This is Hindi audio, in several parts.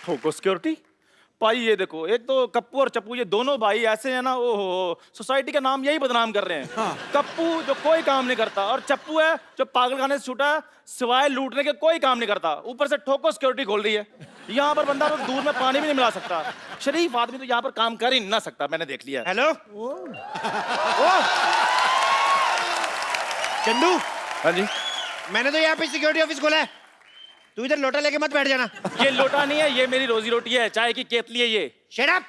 ठोको सिक्योरिटी भाई, ये देखो, एक तो कप्पू और चप्पू, ये दोनों भाई ऐसे हैं ना, ओहो, सोसाइटी का नाम यही बदनाम कर रहे हैं। हाँ। कप्पू जो कोई काम नहीं करता, और चप्पू है जो पागलखाने से छूटा है, सिवाय लूटने के कोई काम नहीं करता, ऊपर से ठोको सिक्योरिटी खोल रही है। यहाँ पर बंदा तो दूध में पानी भी नहीं मिला सकता। शरीफ आदमी तो यहाँ पर काम कर ही ना सकता, मैंने देख लिया। हेलो चंदू। हाँ जी। मैंने तो यहाँ पे सिक्योरिटी ऑफिस खोला है, तू इधर लोटा लेके मत बैठ जाना। ये लोटा नहीं है, ये मेरी रोजी रोटी है, चाय की केतली है ये। Shut up.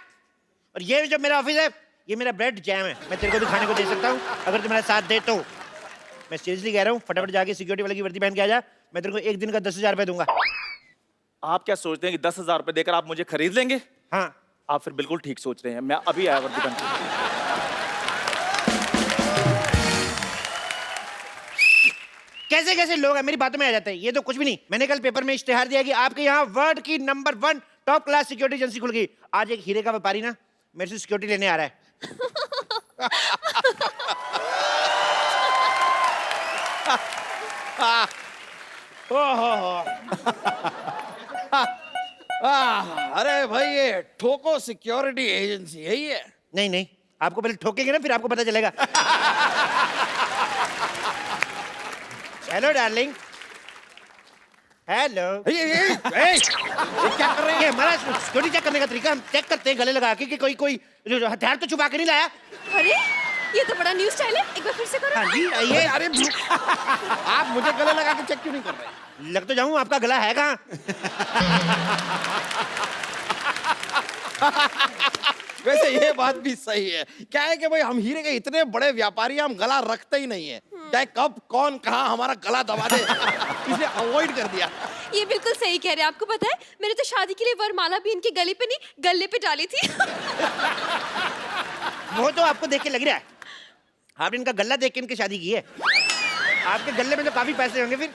और ये जो मेरा ऑफिस है, ये मेरा ब्रेड जैम है, मैं तेरे को भी खाने को दे सकता हूँ अगर तू मेरा साथ दे तो। मैं सीरियसली कह रहा हूँ, फटाफट जाके सिक्योरिटी वाले की वर्दी पहन के आ जा, मैं तेरे को एक दिन का 10,000 रुपये दूंगा। आप क्या सोचते हैं कि 10,000 रुपए देकर आप मुझे खरीद लेंगे? हाँ। आप फिर बिल्कुल ठीक सोच रहे हैं, मैं अभी आया वर्दी पहन के। कैसे कैसे लोग हैं, मेरी बातों में आ जाते हैं। ये तो कुछ भी नहीं, मैंने कल पेपर में इश्तेहार दिया कि आपके यहाँ वर्ल्ड की number 1 top class security agency खुल गई। आज एक हीरे का व्यापारी ना मेरे से सिक्योरिटी लेने आ रहा है। अरे भाई, ये ठोको सिक्योरिटी एजेंसी है ये? नहीं नहीं, आपको पहले ठोकेंगे ना, फिर आपको पता चलेगा। Hello darling. हेलो। ये क्या कर रहे हैं? ये हमारा सिक्योरिटी चेक करने का तरीका, हम चेक करते हैं गले लगा के कि कोई हथियार तो छुपा के नहीं लाया। अरे ये तो बड़ा न्यू स्टाइल है, एक बार फिर से करो। हाँ जी आइए। अरे आप मुझे गले लगा के चेक क्यों नहीं कर रहे? लग तो जाऊं, आपका गला है कहाँ? वैसे ये बात भी सही है। क्या है कि भाई हम हीरे के इतने बड़े व्यापारी, हम गला रखते ही नहीं है। चाहे कब कौन कहाँ हमारा गला दबा दे, इसलिए अवॉइड कर दिया। ये बिल्कुल सही कह रहे हैं। आपको पता है, मैंने तो शादी के लिए वरमाला भी इनके गले पे नहीं, गले पे डाली थी। वो तो आपको देख के लग रहा है, आपने इनका गला देख के इनकी शादी की है। आपके गले में तो काफी पैसे होंगे फिर।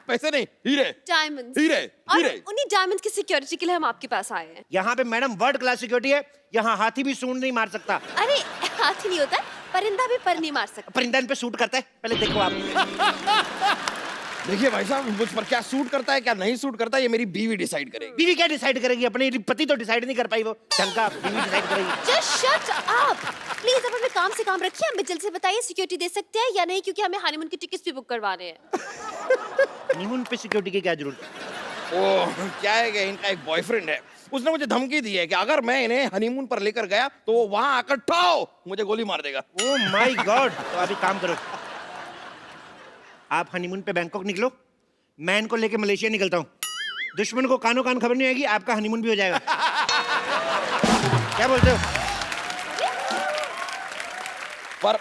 पैसे नहीं, हीरे। डायमंड्स। हीरे, और हीरे। उन्हीं डायमंड्स की सिक्योरिटी के लिए हम आपके पास आए हैं। यहाँ पे मैडम वर्ल्ड क्लास सिक्योरिटी है, यहाँ हाथी भी सूंड नहीं मार सकता। अरे हाथी नहीं होता है, परिंदा भी पर नहीं मार सकता। परिंदा इन पे सूट करता है, पहले देखो आप। देखिए भाई साहब, मुझ पर क्या सूट करता है क्या नहीं सूट करता है, ये मेरी बीवी डिसाइड करेगी। बीवी क्या डिसाइड करेगी? अपने पति तो डिसाइड नहीं कर पाई, वो ढंग का बीवी डिसाइड करेगी। Just shut up please. अब अपने काम से काम रखिए, हमें जल्दी से बताइए सिक्योरिटी दे सकते हैं या नहीं, क्योंकि हमें हनीमून की टिकट्स भी बुक करवाने हैं। हनीमून पे सिक्योरिटी की क्या जरूरत है? ओह, क्या है कि इनका एक बॉयफ्रेंड है, उसने मुझे धमकी दी है कि अगर मैं इन्हें हनीमून पर लेकर गया तो वो वहां आकर ठाओ मुझे गोली मार देगा। Oh my God. तो अभी काम करो, आप हनीमून पे बैंकॉक निकलो, मैं इनको लेके मलेशिया निकलता हूँ। दुश्मन को कानो कान खबर नहीं आएगी, आपका हनीमून भी हो जाएगा। क्या बोलते हो? पर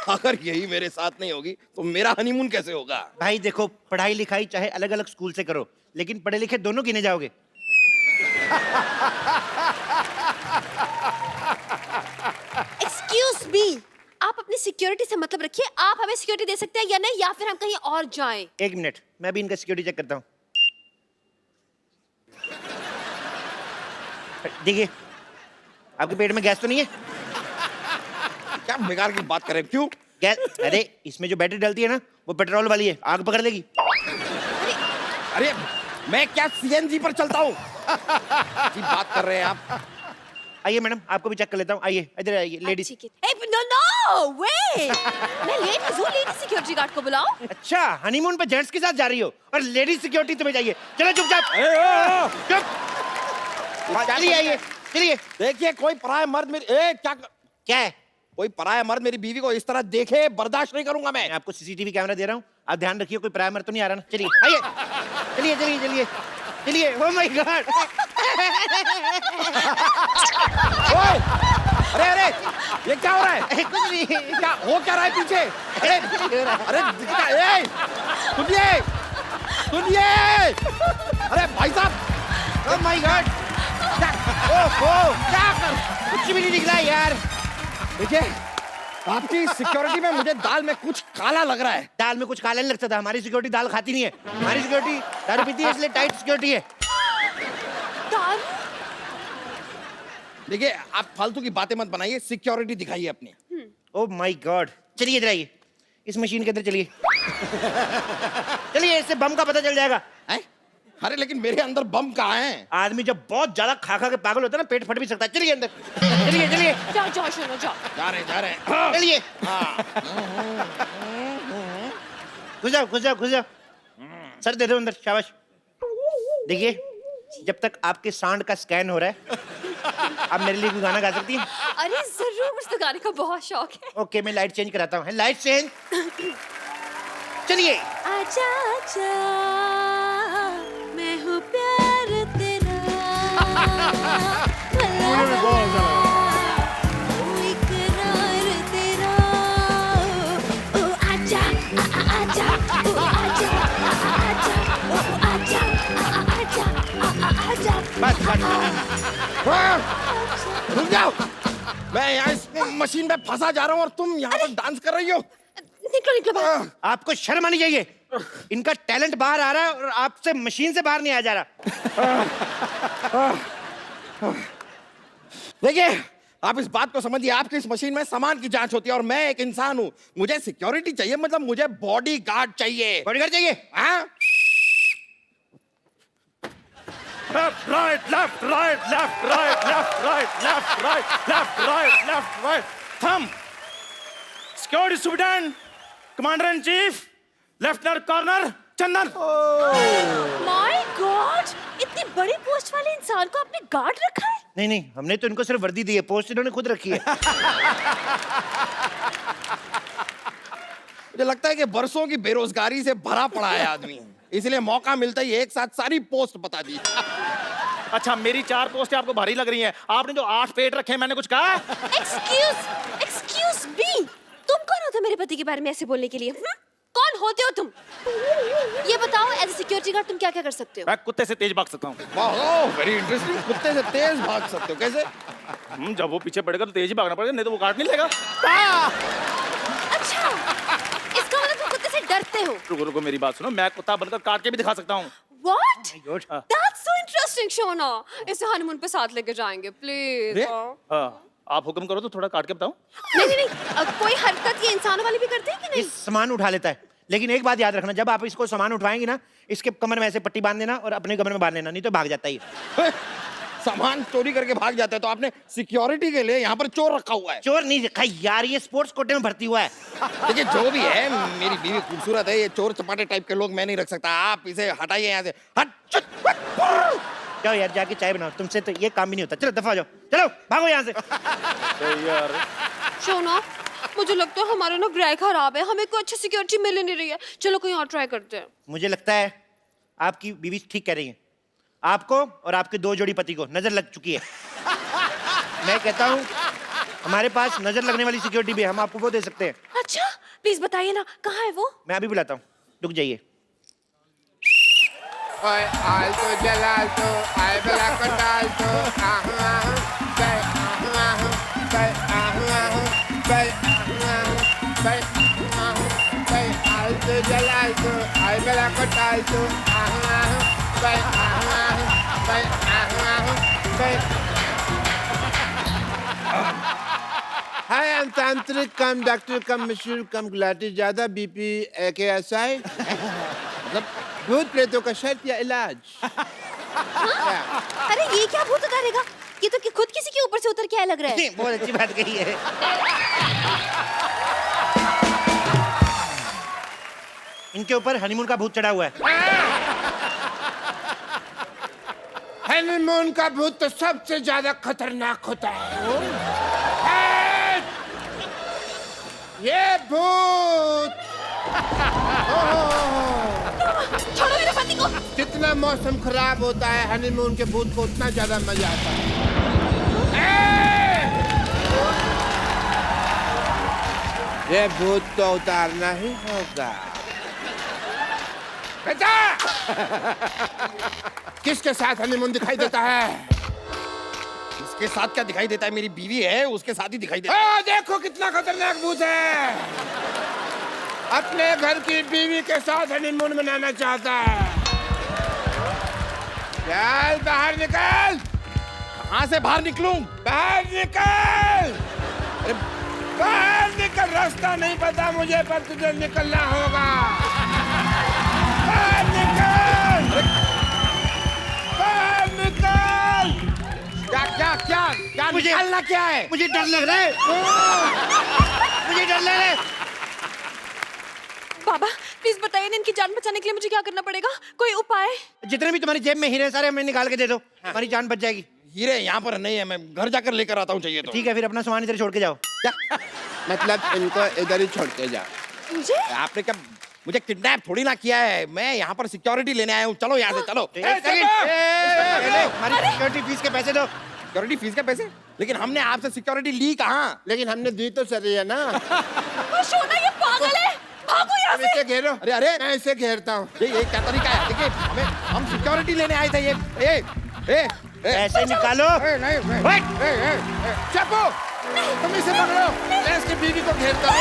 अगर यही मेरे साथ नहीं होगी तो मेरा हनीमून कैसे होगा? भाई देखो, पढ़ाई लिखाई चाहे अलग अलग स्कूल से करो, लेकिन पढ़े लिखे दोनों गिने जाओगे। एक्सक्यूज मी, आप अपनी सिक्योरिटी से मतलब रखिए। आप हमें सिक्योरिटी दे सकते हैं या नहीं, या फिर हम कहीं और जाएं। एक मिनट, मैं भी इनका सिक्योरिटी चेक करता हूँ। देखिए, आपके पेट में गैस तो नहीं है? क्या बेकार की बात करें? क्यों गैस? अरे इसमें जो बैटरी डलती है ना, वो पेट्रोल वाली है, आग पकड़ लेगी। अरे मैं क्या सीएनजी पर चलता हूँ? जी बात कर रहे हैं आप। आइए मैडम, आपको भी चेक कर लेता हूँ। आइए इधर आइए लेडीज। नो नो वे, मैं लेडीज हूँ, लेडीज सिक्योरिटी गार्ड को बुलाओ। अच्छा, हनीमून पे जेंट्स के साथ जा रही हो और लेडीज सिक्योरिटी तुम्हें चाहिए? चलो चुपचाप चुप। चलिए आइए, चलिए। देखिए, कोई पराया मर्द मेरी क्या है? कोई पराया मर्द मेरी बीवी को इस तरह देखे बर्दाश्त नहीं करूंगा मैं। मैं आपको सीसीटीवी कैमरा दे रहा हूँ, आप ध्यान रखिए कोई पराया मर्द तो नहीं आ रहा ना। चलिए आइए, चलिए चलिए चलिए चलिए। Oh my God. अरे अरे, ये क्या हो रहा है? कुछ नहीं। क्या हो क्या रहा है पीछे? अरे अरे सुनिए सुनिए। अरे भाई साहब, ओह माय गॉड। ओह क्या कर, कुछ भी नहीं निकला यार। देखिए, आपकी सिक्योरिटी में मुझे दाल में कुछ काला लग रहा है। दाल में कुछ काला नहीं लगता था, हमारी सिक्योरिटी दाल खाती नहीं है। हमारी सिक्योरिटी दारू पीती है, इसलिए टाइट सिक्योरिटी है। दारू? देखिए, आप फालतू की बातें मत बनाइए, सिक्योरिटी दिखाइए अपनी। Oh my God. चलिए इधर आइए, इस मशीन के अंदर चलिए। चलिए, इससे बम का पता चल जाएगा। हैं? अरे लेकिन मेरे अंदर बम कहाँ है? आदमी जब बहुत ज्यादा खा खा के पागल होता है ना, पेट फट भी सकता है। चलिए अंदर, चलिए चलिए, जाओ जाओ शोनो जाओ। जा रहे चलिए। घुस जाओ घुस जाओ घुस जाओ। सर दे दो अंदर, शाबाश। देखिए, जब तक आपके सांड का स्कैन हो रहा है, आप मेरे लिए कोई गाना गा सकती हैं? अरे जरूर, मुझे तो गाने का बहुत शौक है। ओके, मैं लाइट चेंज कराता हूँ। Light change. चलिए। आजा आजा, मैं हूँ प्यार तेरा, ओ इकरार तेरा, ओ आजा आजा, ओ आजा आजा, ओ आजा आजा आजा। बस बस। रुक जाओ, मैं यहाँ इस मशीन में फंसा जा रहा हूँ और तुम यहाँ पर डांस कर रही हो। निकलो निकलो बाहर। आपको शर्म आनी चाहिए। इनका टैलेंट बाहर आ रहा है और आपसे मशीन से बाहर नहीं आ जा रहा। देखिए, आप इस बात को समझिए, आपकी इस मशीन में सामान की जांच होती है और मैं एक इंसान हूँ। मुझे सिक्योरिटी चाहिए, मतलब मुझे बॉडी गार्ड चाहिए। बॉडीगार्ड चाहिए? हाँ? Left, right, left, right, left, right, left, right, left, right, left, right, left, right. Thumb. Security Superintendent, Commander in Chief, Lieutenant Colonel Chandan. My God, इतनी बड़ी पोस्ट वाले इंसान को आपने गार्ड रखा है? नहीं नहीं, हमने तो इनको सिर्फ वर्दी दी है, पोस्ट इन्होंने खुद रखी है। मुझे लगता है कि बरसों की बेरोजगारी से भरा पड़ा है आदमी, इसलिए मौका मिलता ही एक साथ सारी पोस्ट बता दी। अच्छा, मेरी 4 पोस्टें आपको भारी लग रही हैं। आपने जो 8 पेट रखे हैं, मैंने कुछ कहा? एक्सक्यूज मी, तुम कौन हो मेरे पति के बारे में ऐसे बोलने के लिए? कौन होते हो तुम? ये बताओ, एज ए सिक्योरिटी गार्ड तुम क्या क्या कर सकते हो? मैं कुत्ते से तेज भाग सकता हूँ। वाह, वेरी इंटरेस्टिंग। कुत्ते से तेज भाग सकते हो, कैसे? जब वो पीछे पड़ेगा तो तेज ही भागना पड़ेगा, नहीं तो वो काट नहीं लेगा। अच्छा, इसका मतलब तुम कुत्ते से डरते हो? रुको रुको, मेरी बात सुनो, मैं कुत्ता बनकर काट के भी दिखा सकता हूँ। What? God. That's so interesting, Shona. इसे हनीमून पे साथ लेके जाएंगे, प्लीज। हाँ, आप हुक्म करो तो थोड़ा काट के बताऊं। नहीं नहीं, कोई हरकत ये इंसानों वाली भी करते हैं कि नहीं? इस सामान उठा लेता है, लेकिन एक बात याद रखना, जब आप इसको सामान उठाएंगी ना, इसके कमर में ऐसे पट्टी बांध देना और अपने कमर में बांध लेना, नहीं तो भाग जाता है ये। सामान चोरी करके भाग जाता है, तो आपने सिक्योरिटी के लिए यहाँ पर चोर रखा हुआ है? चोर नहीं रखा यार, ये स्पोर्ट्स कोटे में भर्ती हुआ है। देखिए, जो भी है, मेरी बीवी खूबसूरत है, ये चोर चपाटे टाइप के लोग मैं नहीं रख सकता। आप इसे हटाइए यहाँ से। हट। जाओ यार, जाके चाय बनाओ, तुमसे तो ये काम भी नहीं होता। चलो दफा हो जाओ, चलो भागो यहाँ से। यार, शोना, मुझे लगता है हमारा ना ग्रह खराब है, हमें कोई अच्छी सिक्योरिटी मिल ही नहीं रही है। चलो कहीं और ट्राई करते हैं। मुझे लगता है आपकी बीवी ठीक कह रही है, आपको और आपके 2 जोड़ी पति को नजर लग चुकी है। मैं कहता हूँ हमारे पास नजर लगने वाली सिक्योरिटी भी है, हम आपको वो दे सकते हैं। अच्छा, प्लीज बताइए ना, कहाँ है वो? मैं अभी बुलाता हूँ, रुक जाइए। ओए आल्टो जलाल्टो आय बला कटाल्टो आहू आहू जय आहू आहू जय आहू आहू जय आहू आहू जय आहू आहू जय आल्टो जलाल्टो आय बला कटाल्टो आहू आहू जय आहू आहू जय आहू आहू जय। Hi, I'm Tantric, come doctor, come monsieur, come glatty, ज्यादा BP AKSI मतलब भूत प्रेतों का शर्त या इलाज। अरे ये क्या भूत उतारेगा? ये तो खुद किसी के ऊपर से उतर के आया लग रहा है। बहुत अच्छी बात कही है। इनके ऊपर हनीमून का भूत चढ़ा हुआ है। हनीमून का भूत तो सबसे ज्यादा खतरनाक होता है। ये भूत छोड़ो मेरे पति को। जितना मौसम खराब होता है, हनीमून के भूत को उतना ज्यादा मजा आता है। ये भूत तो उतारना ही होगा। बेटा, किसके साथ हनीमून दिखाई देता है? इसके साथ क्या दिखाई देता है? मेरी बीवी है, उसके साथ ही दिखाई देता है। देखो कितना खतरनाक भूत है। अपने घर की बीवी के साथ हनीमून मनाना चाहता है। चल बाहर निकल। कहाँ से बाहर निकलूं? बाहर निकल। बाहर निकल, रास्ता नहीं पता मुझे, पर तुझे निकलना होगा। बाहर निकल। मुझे निकालना क्या है? मुझे डर लग रहा है, मुझे डर लग रहा है। बाबा प्लीज बताइए ना, इनकी जान बचाने के लिए मुझे क्या करना पड़ेगा? कोई उपाय? जितने भी तुम्हारी जेब में हीरे हैं, सारे हमें निकाल के दे दो, हमारी जान बच जाएगी। हीरे यहाँ पर नहीं है, मैं घर जाकर लेकर आता हूँ चाहिए तो। ठीक है, फिर अपना सामान इधर छोड़ के जाओ। क्या? मतलब इनको इधर ही छोड़ के जा। मुझे? आपने क्या मुझे किडनैप थोड़ी ना किया है, मैं यहाँ पर सिक्योरिटी लेने आया हूँ। चलो यहाँ से चलो। एक सेकंड, पहले हमारी सिक्योरिटी फीस के पैसे दो। सिक्योरिटी फीस के पैसे? लेकिन हमने आपसे सिक्योरिटी ली कहाँ? लेकिन हमने दी तो सही है ना। शोना ये पागल है, भागो यहाँ अब इसे घेरो। अरे अरे मैं इसे घेरता हूँ। ये क्या तरीका है? देखिए हम सिक्योरिटी लेने आए थे। ये पैसे निकालो। चप्पू, तुम इसे पकड़ो, मैं इसकी बीवी को घेरता हूँ।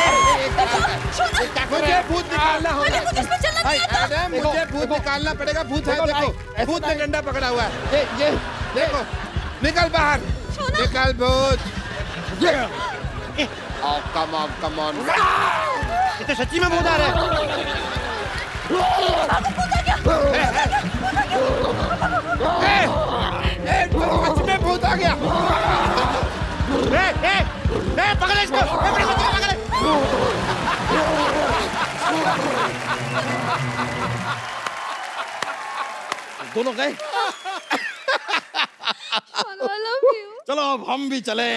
मुझे भूत निकालना होगा। एडम, मुझे भूत निकालना पड़ेगा। भूत है, देखो, भूत ने डंडा पकड़ा हुआ है। ये देखो, निकल बाहर, निकल भूत। Come on. ये तो सच्ची में भूत आ रहा है। सच में भूत आ गया। पकड़ो इसको, पकड़ो। दोनों गए। I love you. चलो अब हम भी चले।